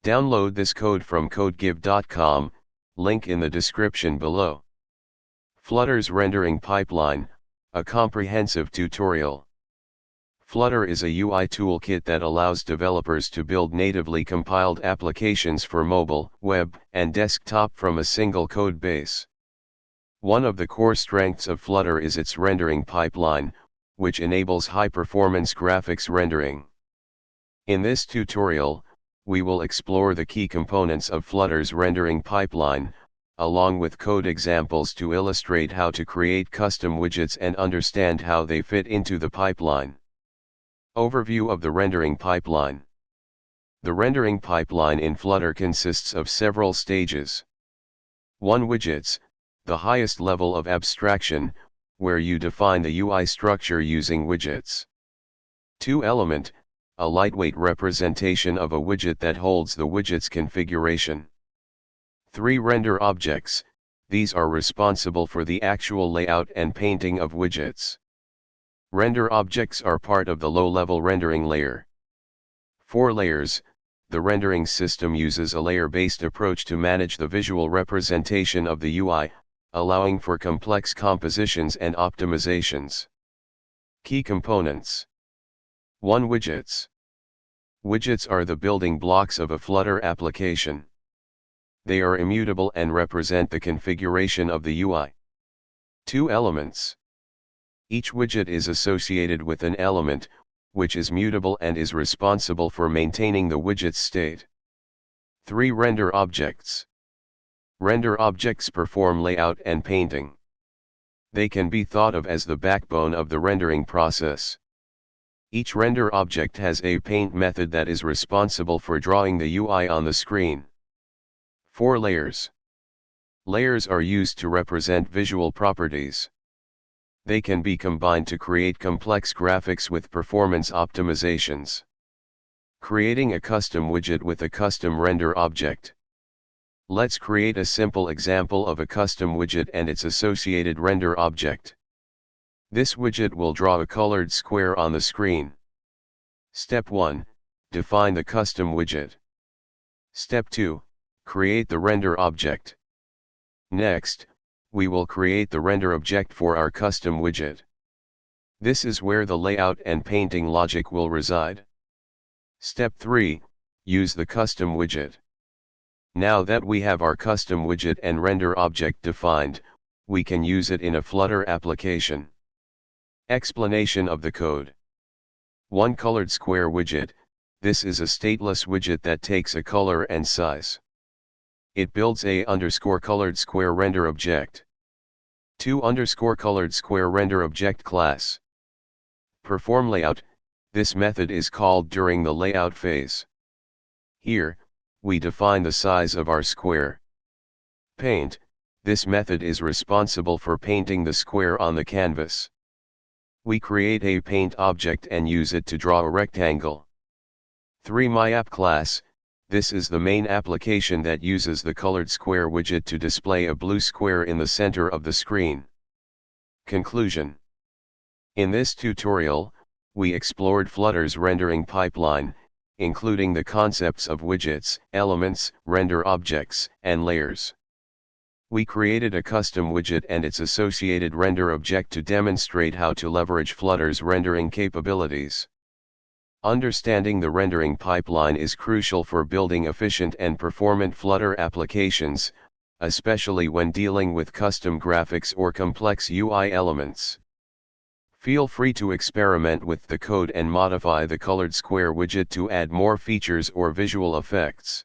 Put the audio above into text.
Download this code from codegive.com, link in the description below. Flutter's rendering pipeline, a comprehensive tutorial. Flutter is a UI toolkit that allows developers to build natively compiled applications for mobile, web, and desktop from a single code base. One of the core strengths of Flutter is its rendering pipeline, which enables high-performance graphics rendering. In this tutorial, we will explore the key components of Flutter's rendering pipeline, along with code examples to illustrate how to create custom widgets and understand how they fit into the pipeline. Overview of the rendering pipeline. The rendering pipeline in Flutter consists of several stages. 1. Widgets, the highest level of abstraction, where you define the UI structure using widgets. 2. Element, a lightweight representation of a widget that holds the widget's configuration. 3. Render objects, these are responsible for the actual layout and painting of widgets. Render objects are part of the low-level rendering layer. 4. Layers, the rendering system uses a layer-based approach to manage the visual representation of the UI, allowing for complex compositions and optimizations. Key components. 1. Widgets. Widgets are the building blocks of a Flutter application. They are immutable and represent the configuration of the UI. 2. Elements. Each widget is associated with an element, which is mutable and is responsible for maintaining the widget's state. 3. Render objects. Render objects perform layout and painting. They can be thought of as the backbone of the rendering process. Each render object has a paint method that is responsible for drawing the UI on the screen. 4. Layers. Layers are used to represent visual properties. They can be combined to create complex graphics with performance optimizations. Creating a custom widget with a custom render object. Let's create a simple example of a custom widget and its associated render object. This widget will draw a colored square on the screen. Step 1. Define the custom widget. Step 2. Create the render object. Next, we will create the render object for our custom widget. This is where the layout and painting logic will reside. Step 3. Use the custom widget. Now that we have our custom widget and render object defined, we can use it in a Flutter application. Explanation of the code. 1. Colored square widget. This is a stateless widget that takes a color and size. It builds a _colored square render object. 2. _colored square render object class. Perform layout. This method is called during the layout phase. Here, we define the size of our square. Paint. This method is responsible for painting the square on the canvas. We create a paint object and use it to draw a rectangle. 3. MyApp class. This is the main application that uses the colored square widget to display a blue square in the center of the screen. Conclusion. In this tutorial, we explored Flutter's rendering pipeline, including the concepts of widgets, elements, render objects, and layers. We created a custom widget and its associated render object to demonstrate how to leverage Flutter's rendering capabilities. Understanding the rendering pipeline is crucial for building efficient and performant Flutter applications, especially when dealing with custom graphics or complex UI elements. Feel free to experiment with the code and modify the colored square widget to add more features or visual effects.